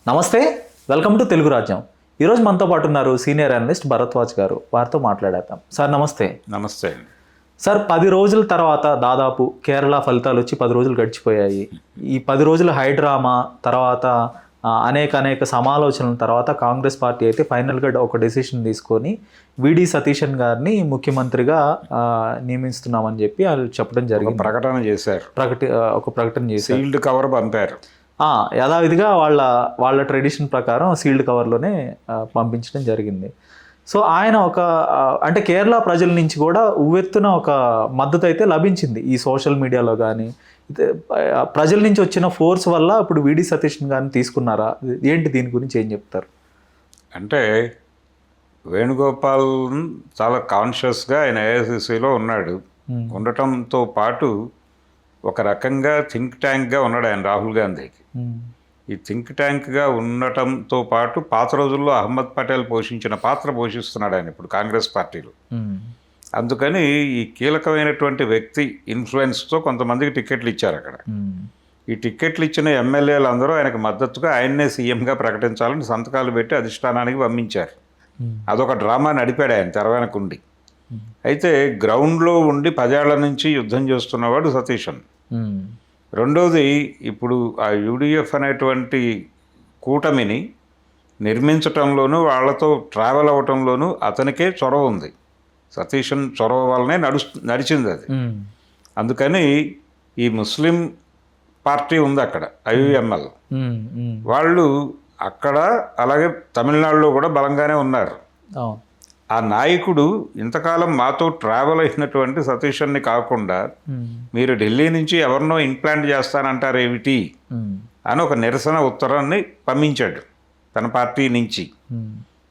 నమస్తే, welcome to Telugu రాజ్యం. ఈరోజు మనతో పాటు ఉన్నారు సీనియర్ అనలిస్ట్ భరద్వాజ్ గారు. వారితో మాట్లాడేద్దాం. సార్ నమస్తే. నమస్తే అండి. సార్ 10 రోజుల తర్వాత దాదాపు కేరళ ఫలితాలు వచ్చి 10 రోజులు గడిచిపోయాయి. ఈ 10 రోజుల హైడ్రామా తర్వాత అనేక సమాలోచనల తర్వాత కాంగ్రెస్ పార్టీ అయితే ఫైనల్గా ఒక డెసిషన్ తీసుకొని విడి సతీశన్ గారిని ముఖ్యమంత్రిగా నియమిస్తున్నామని చెప్పి వాళ్ళు చెప్పడం జరిగింది. ప్రకటన చేశారు, ఒక ప్రకటన చేశారు. సీల్డ్ కవర్ పంపారు. యథావిధిగా వాళ్ళ ట్రెడిషన్ ప్రకారం సీల్డ్ కవర్లోనే పంపించడం జరిగింది. సో ఆయన అంటే కేరళ ప్రజల నుంచి కూడా ఉవ్వెత్తున ఒక మద్దతు అయితే లభించింది. ఈ సోషల్ మీడియాలో కానీ ప్రజల నుంచి వచ్చిన ఫోర్స్ వల్ల ఇప్పుడు విడి సతీష్ గారిని తీసుకున్నారా? ఏంటి దీని గురించి ఏం చెప్తారు? అంటే వేణుగోపాల్ చాలా కాన్షియస్గా ఆయన ఏఐసిసిలో ఉన్నాడు. ఉండటంతో పాటు ఒక రకంగా థింక్ ట్యాంక్గా ఉన్నాడు ఆయన రాహుల్ గాంధీకి. ఈ థింక్ ట్యాంక్గా ఉండటంతో పాటు పాత రోజుల్లో అహ్మద్ పటేల్ పోషించిన పాత్ర పోషిస్తున్నాడు ఆయన ఇప్పుడు కాంగ్రెస్ పార్టీలో. అందుకని ఈ కీలకమైనటువంటి వ్యక్తి ఇన్ఫ్లుయెన్స్తో కొంతమందికి టికెట్లు ఇచ్చారు అక్కడ. ఈ టికెట్లు ఇచ్చిన ఎమ్మెల్యేలు అందరూ ఆయనకు మద్దతుగా ఆయన్నే సీఎంగా ప్రకటించాలని సంతకాలు పెట్టి అధిష్టానానికి పంపించారు. అదొక డ్రామా నడిపాడు ఆయన తెరవెనకుండి. అయితే గ్రౌండ్లో ఉండి 10 ఏళ్ల నుంచి యుద్ధం చేస్తున్నవాడు సతీశన్. రెండవది, ఇప్పుడు ఆ యూడిఎఫ్ అనేటువంటి కూటమిని నిర్మించటంలోనూ వాళ్ళతో ట్రావెల్ అవ్వటంలోనూ అతనికే చొరవ ఉంది. సతీశన్ చొరవ వల్లనే నడిచింది అది. అందుకని ఈ ముస్లిం పార్టీ ఉంది అక్కడ, ఐయుఎంఎల్ వాళ్ళు అక్కడ, అలాగే తమిళనాడులో కూడా బలంగానే ఉన్నారు. ఆ నాయకుడు ఇంతకాలం మాతో ట్రావెల్ అయినటువంటి సతీశన్ని కాకుండా మీరు ఢిల్లీ నుంచి ఎవరినో ఇంప్లాంట్ చేస్తానంటారేమిటి అని ఒక నిరసన ఉత్తరాన్ని పంపించాడు తన పార్టీ నుంచి.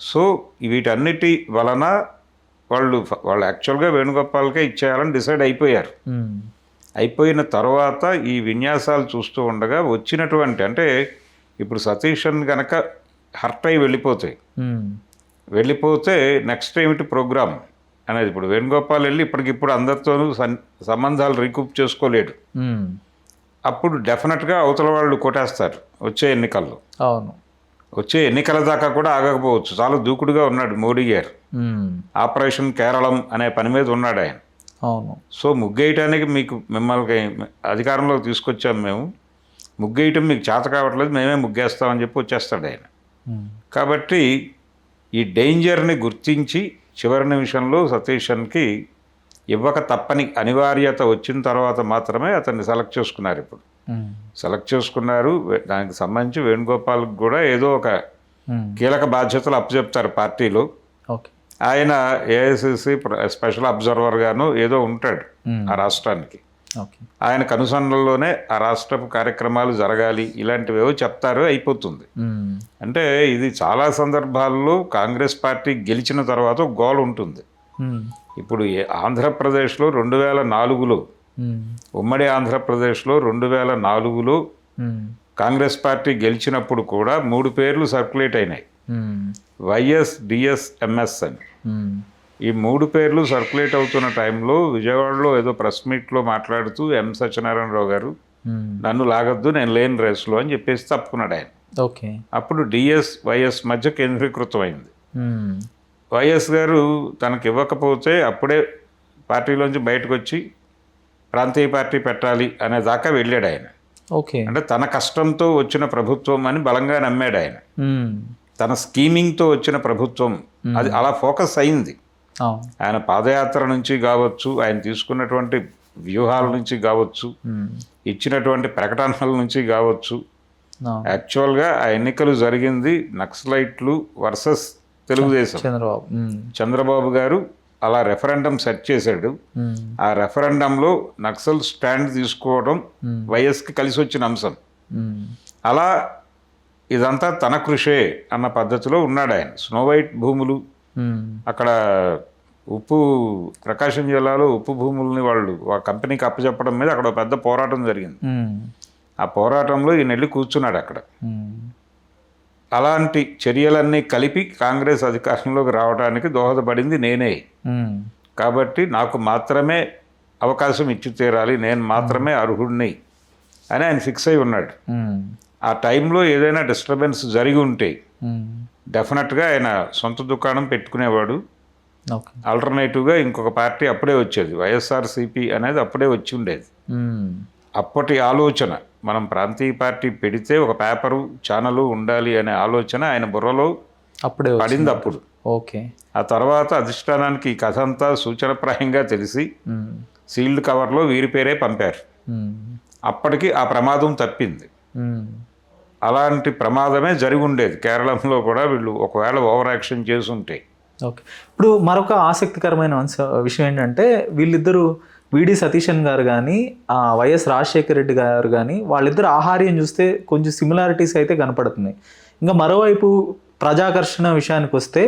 సో వీటన్నిటి వలన వాళ్ళు యాక్చువల్గా వేణుగోపాల్కే ఇచ్చేయాలని డిసైడ్ అయిపోయారు. అయిపోయిన తర్వాత ఈ విన్యాసాలు చూస్తూ ఉండగా వచ్చినటువంటి, అంటే ఇప్పుడు సతీశన్ గనక హర్ట్ అయి వెళ్ళిపోతే నెక్స్ట్ ఏమిటి ప్రోగ్రామ్ అనేది. ఇప్పుడు వేణుగోపాల్ వెళ్ళి ఇప్పటికిప్పుడు అందరితోనూ సంబంధాలు రీకూప్ చేసుకోలేడు. అప్పుడు డెఫినెట్గా అవతల వాళ్ళు కొట్టేస్తారు వచ్చే ఎన్నికల్లో. అవును, వచ్చే ఎన్నికల దాకా కూడా ఆగకపోవచ్చు. చాలా దూకుడుగా ఉన్నాడు మోడీ గారు. ఆపరేషన్ కేరళం అనే పని మీద ఉన్నాడు ఆయన. అవును. సో ముగ్గేయటానికి మిమ్మల్ని అధికారంలోకి తీసుకొచ్చాం మేము, ముగ్గేయటం మీకు చేత కావట్లేదు, మేమే ముగ్గేస్తామని చెప్పి వచ్చేస్తాడు ఆయన. కాబట్టి ఈ డేంజర్ని గుర్తించి చివరి నిమిషంలో సతీశన్కి ఇవ్వక తప్పని అనివార్యత వచ్చిన తర్వాత మాత్రమే అతన్ని సెలెక్ట్ చేసుకున్నారు. ఇప్పుడు సెలెక్ట్ చేసుకున్నారు. దానికి సంబంధించి వేణుగోపాల్కి కూడా ఏదో ఒక కీలక బాధ్యతలు అప్పచెప్తారు పార్టీలో. ఆయన ఏఐసిసి స్పెషల్ అబ్జర్వర్గాను ఏదో ఉంటాడు ఆ రాష్ట్రానికి. ఆయన కనుసన్నల్లోనే ఆ రాష్ట్రపు కార్యక్రమాలు జరగాలి, ఇలాంటివేవో చెప్తారు, అయిపోతుంది. అంటే ఇది చాలా సందర్భాల్లో కాంగ్రెస్ పార్టీ గెలిచిన తర్వాత గోల్ ఉంటుంది. ఇప్పుడు ఆంధ్రప్రదేశ్లో 2004లో, ఉమ్మడి ఆంధ్రప్రదేశ్లో 2004లో కాంగ్రెస్ పార్టీ గెలిచినప్పుడు కూడా 3 పేర్లు సర్క్యులేట్ అయినాయి, వైఎస్, డిఎస్, ఎంఎస్ అని. ఈ 3 పేర్లు సర్క్యులేట్ అవుతున్న టైంలో విజయవాడలో ఏదో ప్రెస్ మీట్లో మాట్లాడుతూ ఎం సత్యనారాయణరావు గారు నన్ను లాగద్దు, నేను లేని రేసులో అని చెప్పేసి తప్పుకున్నాడు ఆయన. అప్పుడు డిఎస్, వైఎస్ మధ్య కేంద్రీకృతం అయింది. వైఎస్ గారు తనకి ఇవ్వకపోతే అప్పుడే పార్టీలోంచి బయటకు వచ్చి ప్రాంతీయ పార్టీ పెట్టాలి అనే దాకా వెళ్ళాడు ఆయన. అంటే తన కష్టంతో వచ్చిన ప్రభుత్వం అని బలంగా నమ్మాడు ఆయన. తన స్కీమింగ్తో వచ్చిన ప్రభుత్వం అది అలా ఫోకస్ అయింది. ఆయన పాదయాత్ర నుంచి కావచ్చు, ఆయన తీసుకున్నటువంటి వ్యూహాల నుంచి కావచ్చు, ఇచ్చినటువంటి ప్రకటనల నుంచి కావచ్చు. యాక్చువల్గా ఆ ఎన్నికలు జరిగింది నక్సలైట్లు వర్సెస్ తెలుగుదేశం. చంద్రబాబు గారు అలా రెఫరెండం సెట్ చేశాడు. ఆ రెఫరెండంలో నక్సల్ స్టాండ్ తీసుకోవడం వైఎస్కి కలిసి వచ్చిన అంశం. అలా ఇదంతా తన కృషే అన్న పద్ధతిలో ఉన్నాడు ఆయన. స్నోవైట్ భూములు, అక్కడ ప్రకాశం జిల్లాలో ఉప్పు భూముల్ని వాళ్ళు ఆ కంపెనీకి అప్పచెప్పడం మీద అక్కడ పెద్ద పోరాటం జరిగింది. ఆ పోరాటంలో ఈయన వెళ్ళి కూర్చున్నాడు అక్కడ. అలాంటి చర్యలన్నీ కలిపి కాంగ్రెస్ అధికారంలోకి రావడానికి దోహదపడింది నేనే. కాబట్టి నాకు మాత్రమే అవకాశం ఇచ్చి తీరాలి, నేను మాత్రమే అర్హుడిని అని ఆయన ఫిక్స్ అయి ఉన్నాడు. ఆ టైంలో ఏదైనా డిస్టర్బెన్స్ జరిగి ఉంటే ఉమ్. డెఫినెట్గా ఆయన సొంత దుకాణం పెట్టుకునేవాడు. ఓకే. ఆల్టర్నేటివ్గా ఇంకొక పార్టీ అప్పుడే వచ్చేది, వైఎస్ఆర్సీపీ అనేది అప్పుడే వచ్చి ఉండేది. ఉమ్. అప్పటి ఆలోచన, మనం ప్రాంతీయ పార్టీ పెడితే ఒక పేపరు ఛానలు ఉండాలి అనే ఆలోచన ఆయన బుర్రలో అప్పుడే పడింది అప్పుడు. ఓకే. ఆ తర్వాత అధిష్టానానికి ఈ కథ అంతా సూచనప్రాయంగా తెలిసి ఉమ్. సీల్డ్ కవర్లో వీరి పేరే పంపారు. ఉమ్. అప్పటికి ఆ ప్రమాదం తప్పింది. ఉమ్. అలాంటి ప్రమాదమే జరిగి ఉండేది కేరళంలో కూడా. వీళ్ళు ఒకవేళ ఓవర్ యాక్షన్ చేసుంటే. ఓకే. ఇప్పుడు మరొక ఆసక్తికరమైన విషయం ఏంటంటే వీళ్ళిద్దరూ విడి సతీశన్ గారు కానీ వైఎస్ రాజశేఖర రెడ్డి గారు కానీ వాళ్ళిద్దరు ఆహార్యం చూస్తే కొంచెం సిమిలారిటీస్ అయితే కనపడుతున్నాయి. ఇంకా మరోవైపు ప్రజాకర్షణ విషయానికి వస్తే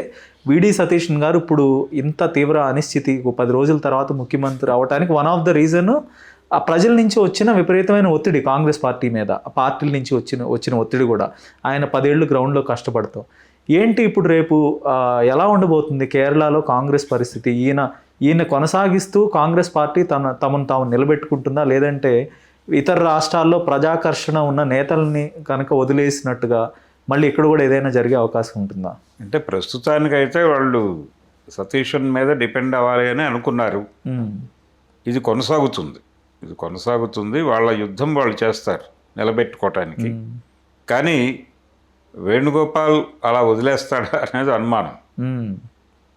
విడి సతీశన్ గారు ఇప్పుడు ఇంత తీవ్ర అనిశ్చితి 10 రోజుల తర్వాత ముఖ్యమంత్రి అవడానికి వన్ ఆఫ్ ద రీజన్ ఆ ప్రజల నుంచి వచ్చిన విపరీతమైన ఒత్తిడి కాంగ్రెస్ పార్టీ మీద, ఆ పార్టీల నుంచి వచ్చిన ఒత్తిడి కూడా. ఆయన 10 ఏళ్ళు గ్రౌండ్లో కష్టపడతాం. ఏంటి ఇప్పుడు రేపు ఎలా ఉండబోతుంది కేరళలో కాంగ్రెస్ పరిస్థితి? ఈయన కొనసాగిస్తూ కాంగ్రెస్ పార్టీ తమను తాము నిలబెట్టుకుంటుందా, లేదంటే ఇతర రాష్ట్రాల్లో ప్రజాకర్షణ ఉన్న నేతల్ని కనుక వదిలేసినట్టుగా మళ్ళీ ఇక్కడ కూడా ఏదైనా జరిగే అవకాశం ఉంటుందా? అంటే ప్రస్తుతానికైతే వాళ్ళు సతీశన్ మీద డిపెండ్ అవ్వాలి అని అనుకున్నారు. ఇది కొనసాగుతుంది. వాళ్ళ యుద్ధం వాళ్ళు చేస్తారు నిలబెట్టుకోవటానికి. కానీ వేణుగోపాల్ అలా వదిలేస్తాడా అనేది అనుమానం.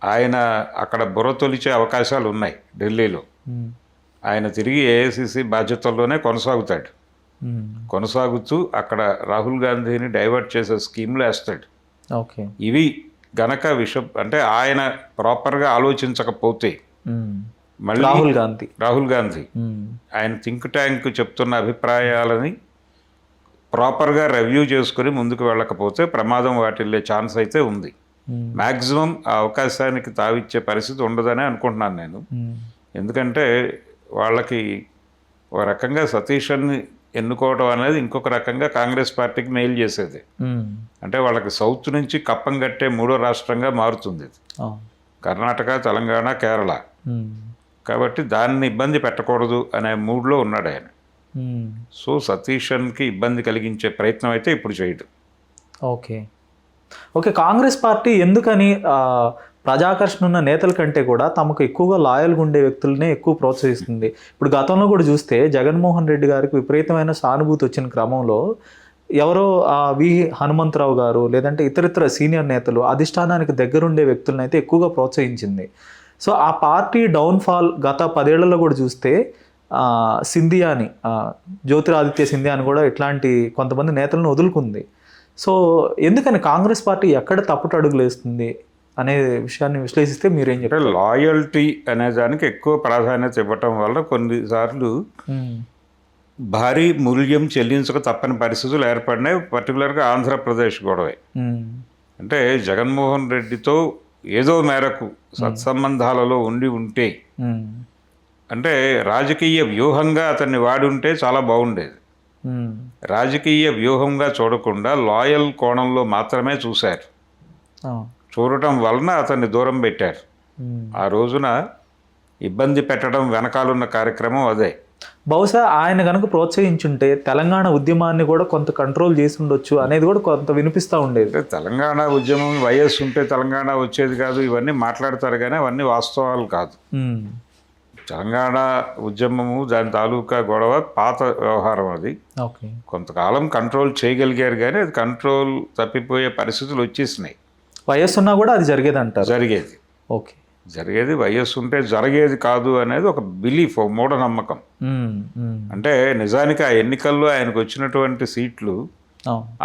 ఆయన అక్కడ బుర్ర తొలిచే అవకాశాలు ఉన్నాయి ఢిల్లీలో. ఆయన తిరిగి ఏఐసిసి బాధ్యతల్లోనే కొనసాగుతూ అక్కడ రాహుల్ గాంధీని డైవర్ట్ చేసే స్కీమ్లు వేస్తాడు. ఓకే. ఇవి గనక అంటే ఆయన ప్రాపర్గా ఆలోచించకపోతే మళ్ళీ రాహుల్ గాంధీ ఆయన థింక్ ట్యాంక్ చెప్తున్న అభిప్రాయాలని ప్రాపర్గా రివ్యూ చేసుకుని ముందుకు వెళ్ళకపోతే ప్రమాదం వాటిల్లే ఛాన్స్ అయితే ఉంది. మ్యాక్సిమం ఆ అవకాశానికి తావిచ్చే పరిస్థితి ఉండదని అనుకుంటున్నాను నేను. ఎందుకంటే వాళ్ళకి ఒక రకంగా సతీశన్ని ఎన్నుకోవడం అనేది ఇంకొక రకంగా కాంగ్రెస్ పార్టీకి మెయిల్ చేసేది. అంటే వాళ్ళకి సౌత్ నుంచి కప్పం కట్టే 3వ రాష్ట్రంగా మారుతుంది కర్ణాటక, తెలంగాణ, కేరళ. కాబట్టి దాన్ని ఇబ్బంది పెట్టకూడదు అనే మూడ్లో ఉన్నాడు ఆయన. సో సతీశన్కి ఇబ్బంది కలిగించే ప్రయత్నం అయితే ఇప్పుడు చేయడు. ఓకే. కాంగ్రెస్ పార్టీ ఎందుకని ప్రజాకర్షణ ఉన్న నేతల కంటే కూడా తమకు ఎక్కువగా లాయల్గా ఉండే వ్యక్తులనే ఎక్కువ ప్రోత్సహిస్తుంది? ఇప్పుడు గతంలో కూడా చూస్తే జగన్మోహన్ రెడ్డి గారికి విపరీతమైన సానుభూతి వచ్చిన క్రమంలో ఎవరో వి హనుమంతరావు గారు లేదంటే ఇతరితర సీనియర్ నేతలు అధిష్టానానికి దగ్గరుండే వ్యక్తులను అయితే ఎక్కువగా ప్రోత్సహించింది. సో ఆ పార్టీ డౌన్ఫాల్ గత 10 ఏళ్లలో కూడా చూస్తే సింధియాని, జ్యోతిరాదిత్య సింధియాని కూడా ఇట్లాంటి కొంతమంది నేతలను వదులుకుంది. సో ఎందుకని కాంగ్రెస్ పార్టీ ఎక్కడ తప్పుట అడుగులు వేస్తుంది అనే విషయాన్ని విశ్లేషిస్తే మీరేం చెప్తారు? లాయల్టీ అనే దానికి ఎక్కువ ప్రాధాన్యత ఇవ్వటం వల్ల కొన్నిసార్లు భారీ మూల్యం చెల్లించక తప్పని పరిస్థితులు ఏర్పడినాయి. పర్టికులర్గా ఆంధ్రప్రదేశ్ గొడవే. అంటే జగన్మోహన్ రెడ్డితో ఏదో మేరకు సత్సంబంధాలలో ఉంటే, అంటే రాజకీయ వ్యూహంగా అతన్ని వాడి ఉంటే చాలా బాగుండేది. రాజకీయ వ్యూహంగా చూడకుండా లాయల్ కోణంలో మాత్రమే చూశారు. చూడటం వలన అతన్ని దూరం పెట్టారు. ఆ రోజున ఇబ్బంది పెట్టడం వెనకాలన్న కార్యక్రమం అదే. బహుశా ఆయన కనుక ప్రోత్సహించుంటే తెలంగాణ ఉద్యమాన్ని కూడా కొంత కంట్రోల్ చేసి ఉండొచ్చు అనేది కూడా కొంత వినిపిస్తూ ఉండేది. తెలంగాణ ఉద్యమం వైఎస్ ఉంటే తెలంగాణ వచ్చేది కాదు, ఇవన్నీ మాట్లాడతారు కానీ అవన్నీ వాస్తవాలు కాదు. తెలంగాణ ఉద్యమము దాని తాలూకా గొడవ పాత వ్యవహారం. అది కొంతకాలం కంట్రోల్ చేయగలిగారు కానీ అది కంట్రోల్ తప్పిపోయే పరిస్థితులు వచ్చేసినాయి. వైఎస్ ఉన్నా కూడా అది జరిగేది అంటారు? జరిగేది. వైఎస్ ఉంటే జరిగేది కాదు అనేది ఒక బిలీఫ్, ఒక మూఢనమ్మకం. అంటే నిజానికి ఆ ఎన్నికల్లో ఆయనకు వచ్చినటువంటి సీట్లు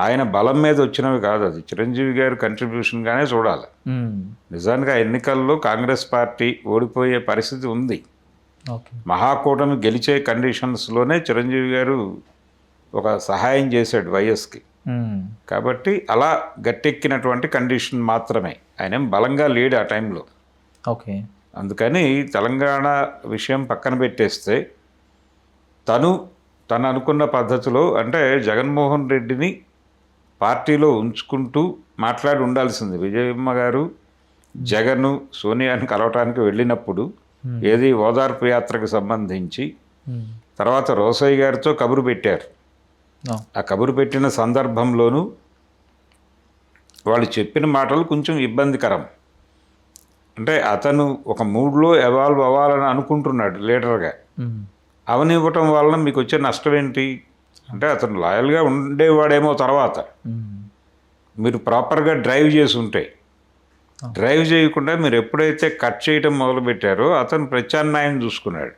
ఆయన బలం మీద వచ్చినవి కాదు, అది చిరంజీవి గారి కంట్రిబ్యూషన్గానే చూడాలి. నిజానికి ఆ ఎన్నికల్లో కాంగ్రెస్ పార్టీ ఓడిపోయే పరిస్థితి ఉంది. మహాకూటమి గెలిచే కండిషన్స్లోనే చిరంజీవి గారు ఒక సహాయం చేశాడు వైఎస్కి. కాబట్టి అలా గట్టెక్కినటువంటి కండిషన్ మాత్రమే, ఆయన బలంగా లేడు ఆ టైంలో. అందుకని తెలంగాణ విషయం పక్కన పెట్టేస్తే తను అనుకున్న పద్ధతిలో, అంటే జగన్మోహన్ రెడ్డిని పార్టీలో ఉంచుకుంటూ మాట్లాడి ఉండాల్సింది. విజయమ్మ గారు జగన్ సోనియాని కలవటానికి వెళ్ళినప్పుడు ఏది ఓదార్పు యాత్రకు సంబంధించి తర్వాత రోసయ్య గారితో కబురు పెట్టారు. ఆ కబురు పెట్టిన సందర్భంలోనూ వాళ్ళు చెప్పిన మాటలు కొంచెం ఇబ్బందికరం. అంటే అతను ఒక మూడ్లో ఎవాల్వ్ అవ్వాలని అనుకుంటున్నాడు లీడర్గా. అవనివ్వటం వలన మీకు వచ్చే నష్టం ఏంటి అంటే అతను లాయల్గా ఉండేవాడేమో తర్వాత మీరు ప్రాపర్గా డ్రైవ్ చేసి ఉంటే. డ్రైవ్ చేయకుండా మీరు ఎప్పుడైతే కట్ చేయటం మొదలుపెట్టారో అతను ప్రత్యామ్నాయం చూసుకున్నాడు.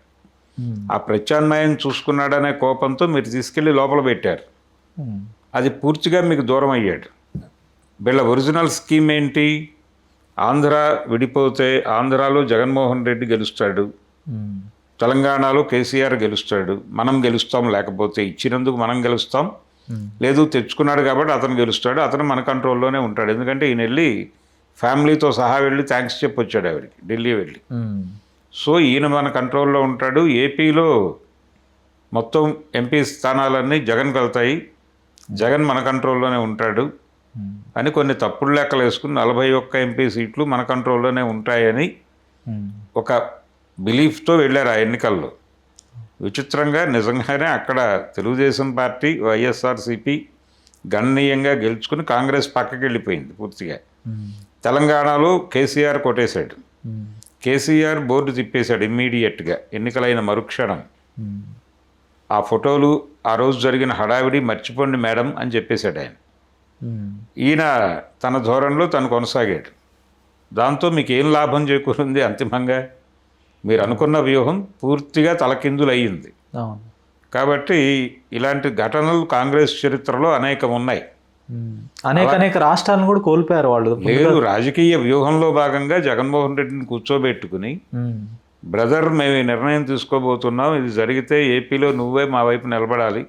ఆ ప్రత్యామ్నాయం చూసుకున్నాడనే కోపంతో మీరు తీసుకెళ్ళి లోపల పెట్టారు. అది పూర్తిగా మీకు దూరం అయ్యాడు. వీళ్ళ ఒరిజినల్ స్కీమ్ ఏంటి? ఆంధ్ర విడిపోతే ఆంధ్రాలో జగన్మోహన్ రెడ్డి గెలుస్తాడు, తెలంగాణలో కేసీఆర్ గెలుస్తాడు, మనం గెలుస్తాం, లేకపోతే ఇచ్చినందుకు మనం గెలుస్తాం, లేదు తెచ్చుకున్నాడు కాబట్టి అతను గెలుస్తాడు, అతను మన కంట్రోల్లోనే ఉంటాడు. ఎందుకంటే ఈయన వెళ్ళి ఫ్యామిలీతో సహా వెళ్ళి థ్యాంక్స్ చెప్పొచ్చాడు ఆవిడకి ఢిల్లీ వెళ్ళి. సో ఈయన మన కంట్రోల్లో ఉంటాడు. ఏపీలో మొత్తం ఎంపీ స్థానాలన్నీ జగన్కి వెళ్తాయి, జగన్ మన కంట్రోల్లోనే ఉంటాడు అని కొన్ని తప్పుడు లెక్కలు వేసుకుని 41 ఎంపీ సీట్లు మన కంట్రోల్లోనే ఉంటాయని ఒక బిలీఫ్తో వెళ్ళారు ఆ ఎన్నికల్లో. విచిత్రంగా నిజంగానే అక్కడ తెలుగుదేశం పార్టీ వైఎస్ఆర్సీపీ గణనీయంగా గెలుచుకుని కాంగ్రెస్ పక్కకి వెళ్ళిపోయింది పూర్తిగా. తెలంగాణలో కేసీఆర్ కొట్టేశాడు. కేసీఆర్ బోర్డు తిప్పేశాడు ఇమ్మీడియట్గా ఎన్నికలైన మరుక్షణం. ఆ ఫోటోలు ఆ రోజు జరిగిన హడావిడి మర్చిపోండి మేడం అని చెప్పేశాడు ఆయన. ఈయన తన ధోరణిలో తను కొనసాగాడు. దాంతో మీకు ఏం లాభం చేకూరింది? అంతిమంగా మీరు అనుకున్న వ్యూహం పూర్తిగా తలకిందులయ్యింది. కాబట్టి ఇలాంటి ఘటనలు కాంగ్రెస్ చరిత్రలో అనేకం ఉన్నాయి. అనేక రాష్ట్రాలను కూడా కోల్పోయారు వాళ్ళు. లేదు, రాజకీయ వ్యూహంలో భాగంగా జగన్మోహన్ రెడ్డిని కూర్చోబెట్టుకుని బ్రదర్ మేము ఈ నిర్ణయం తీసుకోబోతున్నాం, ఇది జరిగితే ఏపీలో నువ్వే మా వైపు నిలబడాలి,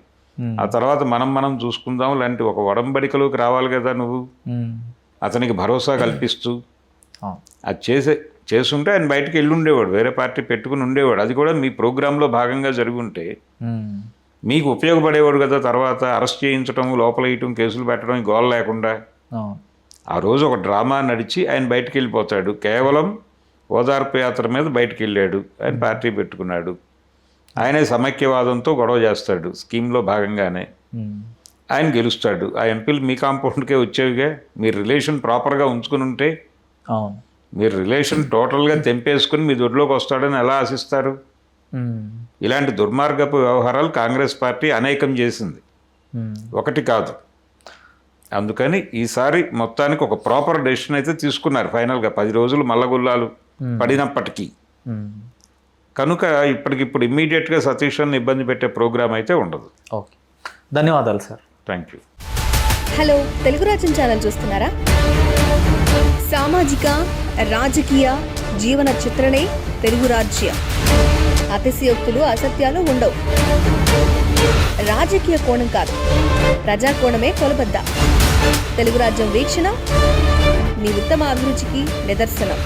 ఆ తర్వాత మనం చూసుకుందాం లాంటి ఒక ఒడంబడికలోకి రావాలి కదా నువ్వు. అతనికి భరోసా కల్పిస్తూ అది చేసుంటే ఆయన బయటకు వెళ్ళి ఉండేవాడు, వేరే పార్టీ పెట్టుకుని ఉండేవాడు. అది కూడా మీ ప్రోగ్రాంలో భాగంగా జరిగి ఉంటే మీకు ఉపయోగపడేవాడు కదా. తర్వాత అరెస్ట్ చేయించడం, లోపల వేయటం, కేసులు పెట్టడం, గోల లేకుండా ఆ రోజు ఒక డ్రామా నడిచి ఆయన బయటకు వెళ్ళిపోతాడు. కేవలం ఓదార్పు యాత్ర మీద బయటకు వెళ్ళాడు, ఆయన పార్టీ పెట్టుకున్నాడు, ఆయనే సమైక్యవాదంతో గొడవ చేస్తాడు స్కీమ్లో భాగంగానే, ఆయన గెలుస్తాడు. ఆ ఎంపీలు మీ కాంపౌండ్కే వచ్చేవిగా. మీరు రిలేషన్ ప్రాపర్గా ఉంచుకుని ఉంటే, మీరు రిలేషన్ టోటల్గా తెంపేసుకుని మీ దొడ్లోకి వస్తాడని ఎలా ఆశిస్తారు? ఇలాంటి దుర్మార్గపు వ్యవహారాలు కాంగ్రెస్ పార్టీ అనేకం చేసింది, ఒకటి కాదు. అందుకని ఈసారి మొత్తానికి ఒక ప్రాపర్ డెసిషన్ అయితే తీసుకున్నారు ఫైనల్గా. 10 రోజులు మల్లగుల్లాలు పడినప్పటికీ కనుక ఇప్పటికిప్పుడు ఇమ్మీడియట్గా సతీష్ని ఇబ్బంది పెట్టే ప్రోగ్రాం అయితే ఉండదు. ఓకే, ధన్యవాదాలు sir. Thank you. Hello, Telugu రాజ్యం ఛానల్ చూస్తున్నారా? సామాజిక రాజకీయ జీవన చిత్రణే తెలుగు రాజ్యం. అతిశయోక్తులు అసత్యాలు ఉండవు. రాజకీయ కోణం కాదు, ప్రజా కోణమే కొలబద్ద. తెలుగు రాజ్యం వీక్షణ మీ ఉత్తమ అభిరుచికి నిదర్శనం.